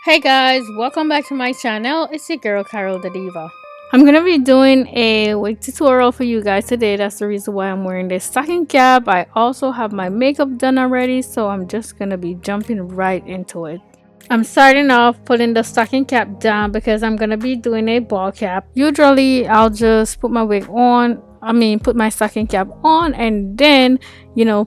Hey guys, welcome back to my channel. It's your girl Carol the Diva. I'm gonna be doing a wig tutorial for you guys today. That's the reason why I'm wearing this stocking cap. I also have my makeup done already, so I'm just gonna be jumping right into it. I'm starting off putting the stocking cap down because I'm gonna be doing a ball cap. Usually I'll just put my wig on, put my stocking cap on and then,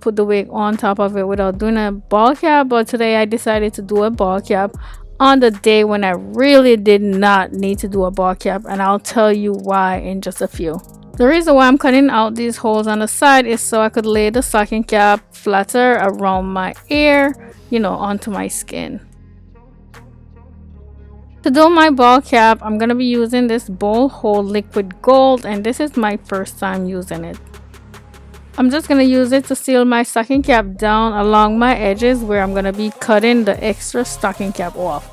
put the wig on top of it without doing a ball cap. But today I decided to do a ball cap on the day when I really did not need to do a ball cap, and I'll tell you why in just a few. The reason why I'm cutting out these holes on the side is so I could lay the stocking cap flatter around my ear, onto my skin. To do my ball cap, I'm going to be using this Bowl Hold Liquid Gold, and this is my first time using it. I'm just going to use it to seal my stocking cap down along my edges where I'm going to be cutting the extra stocking cap off.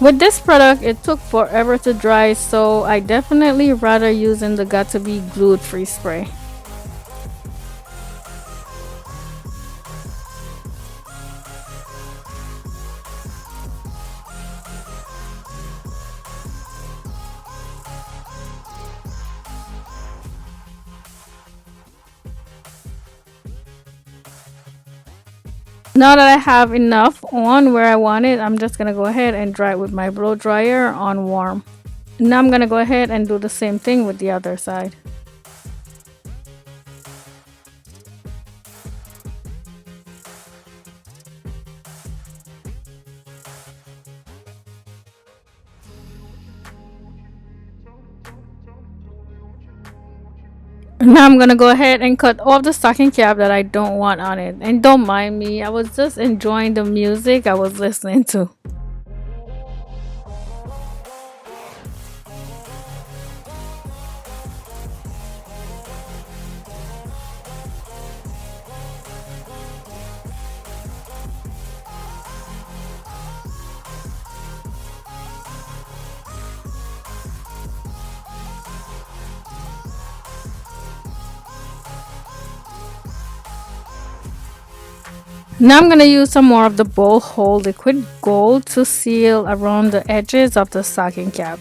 With this product, it took forever to dry, so I definitely rather using the Got To Be Glued Free Spray. Now that I have enough on where I want it, I'm just going to go ahead and dry it with my blow dryer on warm. Now I'm going to go ahead and do the same thing with the other side. Now I'm gonna go ahead and cut off the stocking cap that I don't want on it. And don't mind me, I was just enjoying the music I was listening to. Now I'm gonna use some more of the Bowl Hold Liquid Gold to seal around the edges of the stocking cap.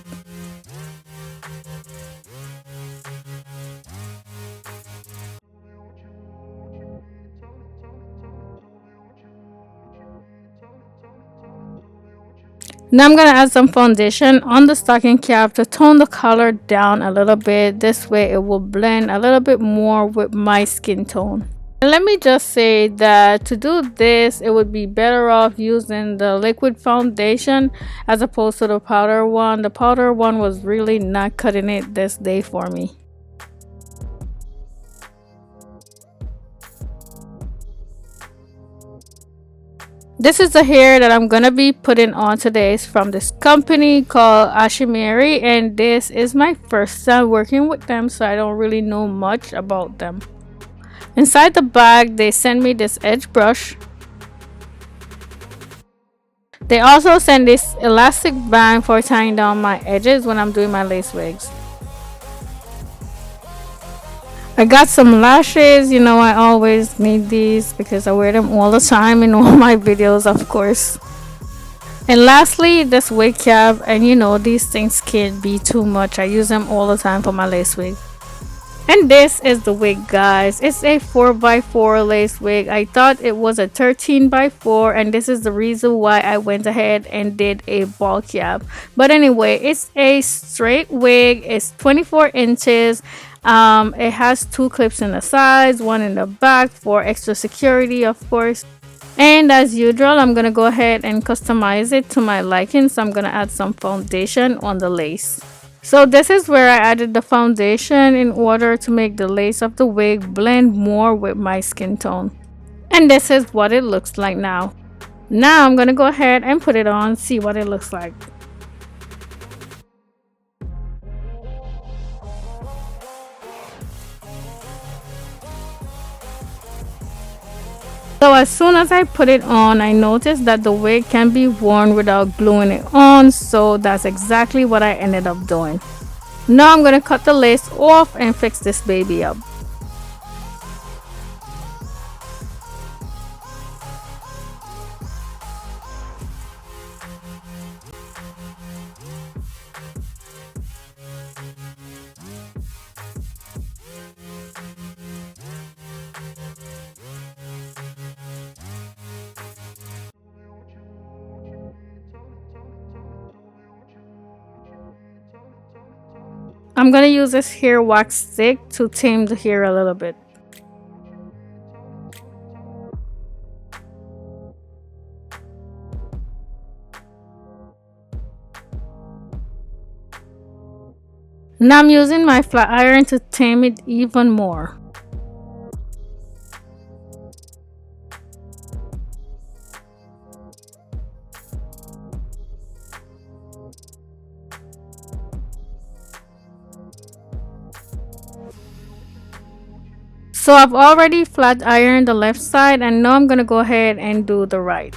Now I'm going to add some foundation on the stocking cap to tone the color down a little bit. This way it will blend a little bit more with my skin tone. And let me just say that to do this, it would be better off using the liquid foundation as opposed to the powder one. The powder one was really not cutting it this day for me. This is the hair that I'm gonna be putting on today. It's from this company called Ashimary, and this is my first time working with them, so I don't really know much about them. Inside the bag, they sent me this edge brush. They also send this elastic band for tying down my edges when I'm doing my lace wigs. I got some lashes. I always need these because I wear them all the time in all my videos, of course. And lastly, this wig cap, and these things can't be too much. I use them all the time for my lace wig. And this is the wig, guys. It's a 4x4 lace wig. I thought it was a 13x4, and this is the reason why I went ahead and did a ball cap. But anyway, it's a straight wig. It's 24 inches. It has 2 clips in the sides, 1 in the back for extra security, of course. And as usual, I'm gonna go ahead and customize it to my liking. So I'm gonna add some foundation on the lace. So this is where I added the foundation in order to make the lace of the wig blend more with my skin tone. And this is what it looks like now. Now I'm gonna go ahead and put it on, see what it looks like. So as soon as I put it on, I noticed that the wig can be worn without gluing it on, so that's exactly what I ended up doing. Now I'm going to cut the lace off and fix this baby up. I'm gonna use this hair wax stick to tame the hair a little bit. Now I'm using my flat iron to tame it even more. So I've already flat ironed the left side, and now I'm gonna go ahead and do the right.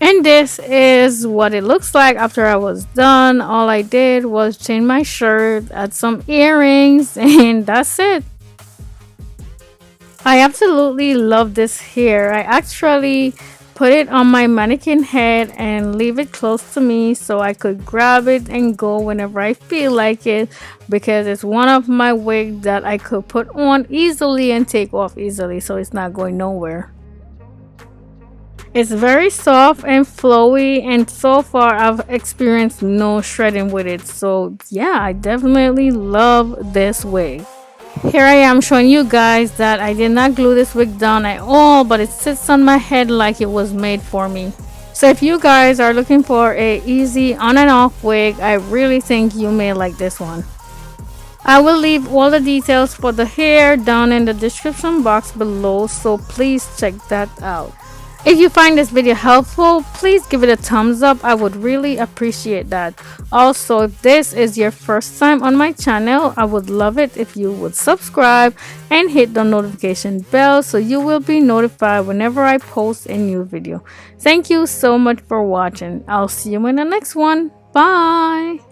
And this is what it looks like after I was done. All I did was change my shirt, add some earrings, and that's it. I absolutely love this hair. I actually put it on my mannequin head and leave it close to me so I could grab it and go whenever I feel like it, because it's one of my wigs that I could put on easily and take off easily, so it's not going nowhere. It's very soft and flowy, and so far I've experienced no shredding with it. So yeah, I definitely love this wig. Here I am showing you guys that I did not glue this wig down at all, but it sits on my head like it was made for me. So if you guys are looking for a easy on and off wig, I really think you may like this one. I will leave all the details for the hair down in the description box below, so please check that out. If you find this video helpful, please give it a thumbs up. I would really appreciate that. Also, if this is your first time on my channel, I would love it if you would subscribe and hit the notification bell so you will be notified whenever I post a new video. Thank you so much for watching. I'll see you in the next one. Bye!